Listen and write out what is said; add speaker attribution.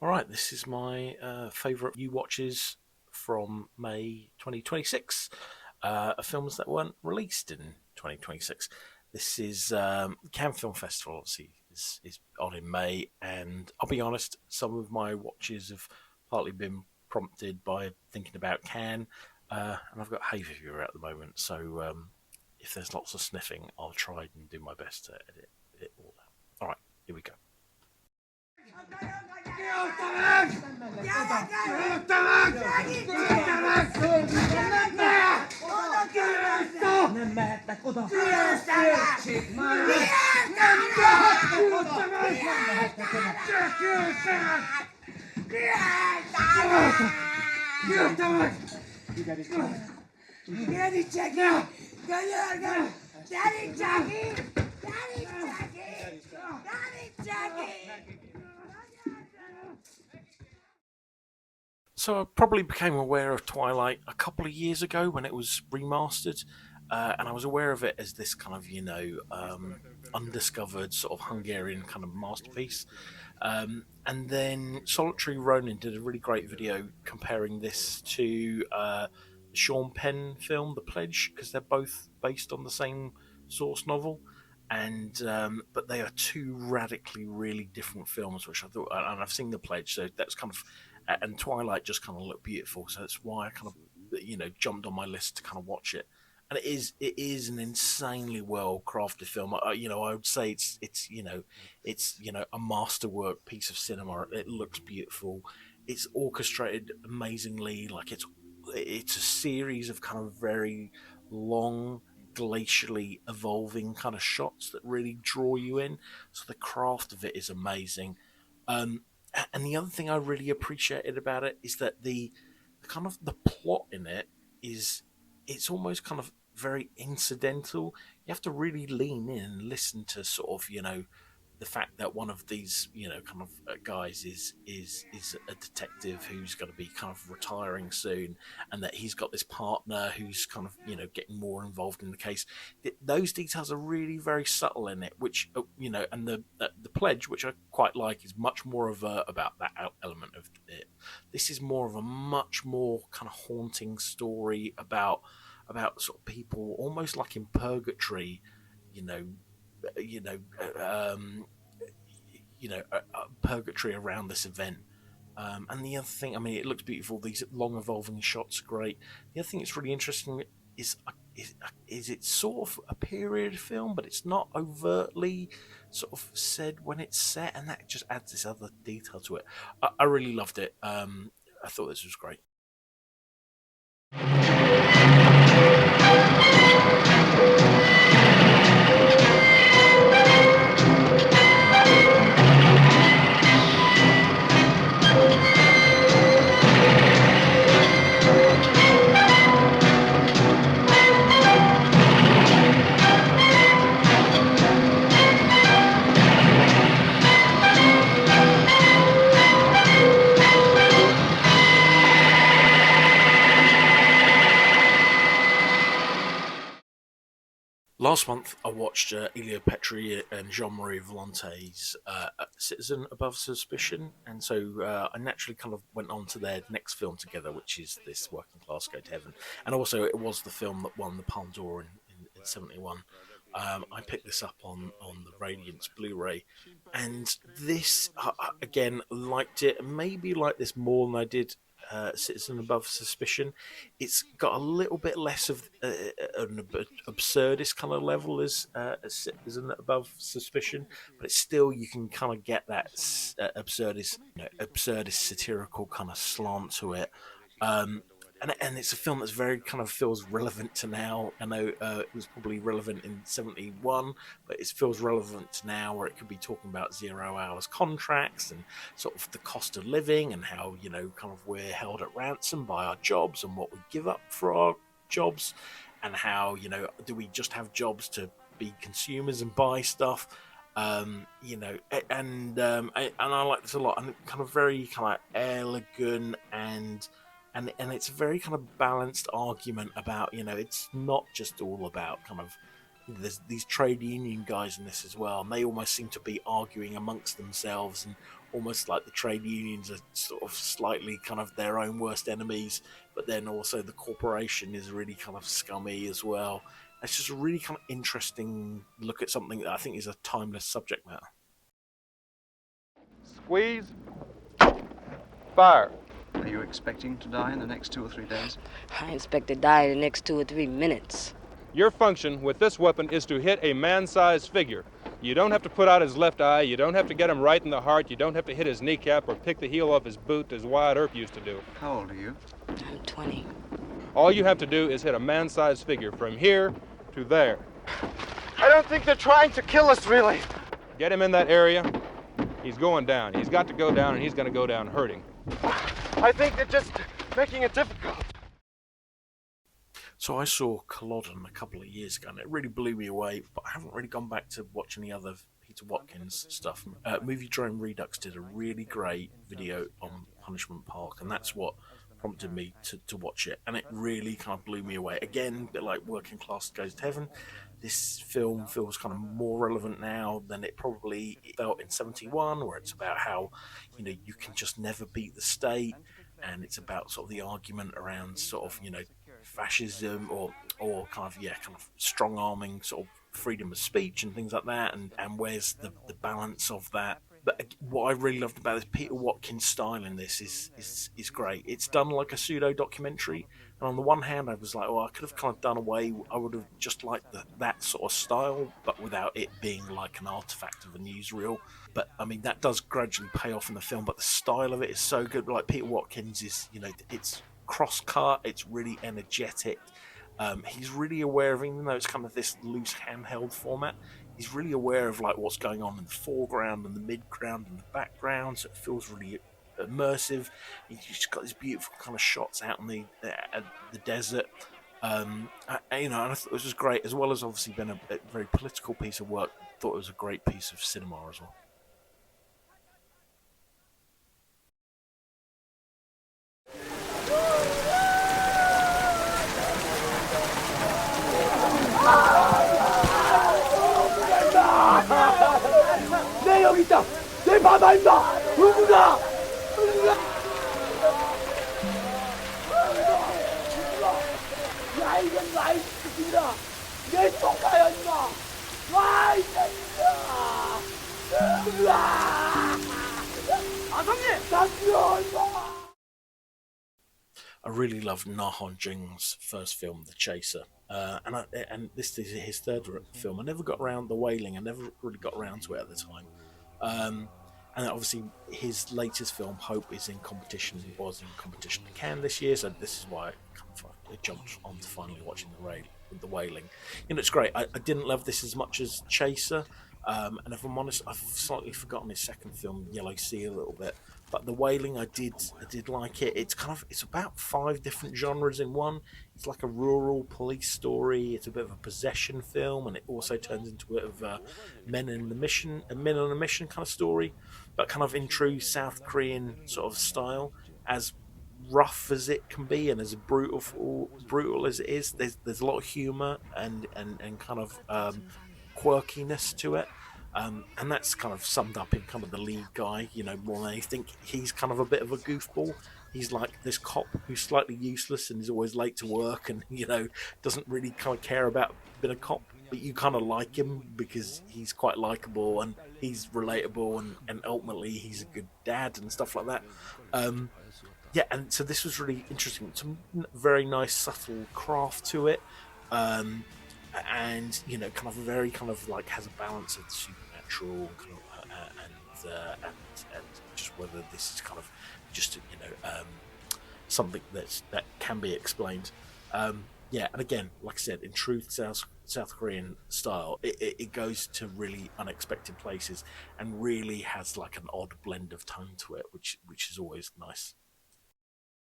Speaker 1: All right, this is my favourite new watches from May 2026, films that weren't released in 2026. This is Cannes Film Festival, obviously, is on in May, and I'll be honest, some of my watches have partly been prompted by thinking about Cannes, and I've got hay fever at the moment, so if there's lots of sniffing, I'll try and do my best to edit it all out. All right, here we go. So I probably became aware of Twilight a couple of years ago when it was remastered, and I was aware of it as this kind of, undiscovered sort of Hungarian kind of masterpiece. And then Solitary Ronin did a really great video comparing this to the Sean Penn film, The Pledge, because they're both based on the same source novel. And but they are two radically, really different films, which I thought, and I've seen The Pledge, so that's kind of, and Twilight just kind of looked beautiful, so that's why I kind of, jumped on my list to kind of watch it. And it is an insanely well crafted film. I would say it's a masterwork piece of cinema. It looks beautiful. It's orchestrated amazingly. Like it's a series of kind of very long, glacially evolving kind of shots that really draw you in. So the craft of it is amazing. Um, and the other thing I really appreciated about it is that the kind of the plot in it is it's almost kind of very incidental. You have to really lean in and listen to sort of the fact that one of these kind of guys is a detective who's going to be kind of retiring soon, and that he's got this partner who's kind of getting more involved in the case. Those details are really very subtle in it, which and the pledge, which I quite like, is much more of a about that element of it. This is more of a much more kind of haunting story about sort of people almost like in purgatory, you know, you know, um, purgatory around this event. And the other thing, I mean, it looks beautiful. These long evolving shots are great. The other thing that's really interesting is is it's sort of a period film, but it's not overtly sort of said when it's set, and that just adds this other detail to it. I really loved it. I thought this was great. Last month, I watched Elio Petri and Jean-Marie Volonté's Citizen Above Suspicion, and so I naturally kind of went on to their next film together, which is this Working Class Go to Heaven. And also, it was the film that won the Palme d'Or in 71. I picked this up on the Radiance Blu-ray, and this, again, liked it, maybe liked this more than I did Citizen Above Suspicion. It's got a little bit less of an absurdist kind of level as Citizen Above Suspicion, but it's still, you can kind of get that absurdist satirical kind of slant to it. Um, and it's a film that's very kind of feels relevant to now. I know it was probably relevant in 71, but it feels relevant now, where it could be talking about 0 hours contracts and sort of the cost of living, and how kind of we're held at ransom by our jobs and what we give up for our jobs, and how do we just have jobs to be consumers and buy stuff. And I like this a lot, and kind of very kind of elegant, and it's a very kind of balanced argument about it's not just all about kind of, there's these trade union guys in this as well, and they almost seem to be arguing amongst themselves and almost like the trade unions are sort of slightly kind of their own worst enemies, but then also the corporation is really kind of scummy as well. It's just a really kind of interesting look at something that I think is a timeless subject matter.
Speaker 2: Squeeze. Fire.
Speaker 3: Are you expecting to die in the next 2 or 3 days?
Speaker 4: I expect to die in the next 2 or 3 minutes.
Speaker 2: Your function with this weapon is to hit a man-sized figure. You don't have to put out his left eye, you don't have to get him right in the heart, you don't have to hit his kneecap or pick the heel off his boot as Wyatt Earp used to do.
Speaker 3: How old are you?
Speaker 4: I'm 20.
Speaker 2: All you have to do is hit a man-sized figure from here to there.
Speaker 5: I don't think they're trying to kill us, really.
Speaker 2: Get him in that area, he's going down. He's got to go down, and he's going to go down hurting.
Speaker 5: I think they're just making it difficult.
Speaker 1: So I saw Culloden a couple of years ago, and it really blew me away. But I haven't really gone back to watch any other Peter Watkins stuff. Movie Drone Redux did a really great video on Punishment Park, and that's what prompted me to watch it. And it really kind of blew me away. Again, a bit like Working Class Goes to Heaven. This film feels kind of more relevant now than it probably felt in '71, where it's about how, you know, you can just never beat the state, and it's about sort of the argument around sort of, you know, fascism or kind of strong arming sort of freedom of speech and things like that, and where's the balance of that. But what I really loved about this, Peter Watkins' style in this is great. It's done like a pseudo documentary, and on the one hand, I was like, oh, I could have kind of done away. I would have just liked that sort of style, but without it being like an artifact of a newsreel. But I mean, that does gradually pay off in the film. But the style of it is so good. Like Peter Watkins is, you know, it's cross-cut. It's really energetic. He's really aware of, even though it's kind of this loose handheld format, he's really aware of like what's going on in the foreground and the midground and the background, so it feels really immersive. He's just got these beautiful kind of shots out in the desert. And I thought this was great, as well as obviously been a very political piece of work. I thought it was a great piece of cinema as well.
Speaker 6: 내 여기 있다. 내 바다입니다. 누구다? 야 이건 나이 새끼다. 내 조카야 임마. 와 이 새끼야. 아성님. 나 임마.
Speaker 1: I really loved Nahon Jing's first film, The Chaser, and this is his third film. I never got around The Wailing. I never really got around to it at the time. And obviously his latest film, Hope, was in competition in Cannes this year, so this is why I jumped on to finally watching The Wailing. You know, it's great. I didn't love this as much as Chaser, and if I'm honest, I've slightly forgotten his second film, Yellow Sea, a little bit. But The Wailing, I did like it. It's about 5 different genres in one. It's like a rural police story. It's a bit of a possession film, and it also turns into a bit of a men on a mission kind of story, but kind of in true South Korean sort of style. As rough as it can be, and as brutal as it is, there's a lot of humour and kind of quirkiness to it. And that's kind of summed up in kind of the lead guy, you know, more than anything. He's kind of a bit of a goofball. He's like this cop who's slightly useless and is always late to work, and, you know, doesn't really kind of care about being a cop. But you kind of like him because he's quite likable and he's relatable, and ultimately he's a good dad and stuff like that. Yeah, and so this was really interesting. Some very nice subtle craft to it. And, you know, kind of very kind of like has a balance of the supernatural kind of, and just whether this is kind of just, you know, something that can be explained. Yeah, and again, like I said, in true South Korean style, it goes to really unexpected places and really has like an odd blend of tone to it, which is always nice.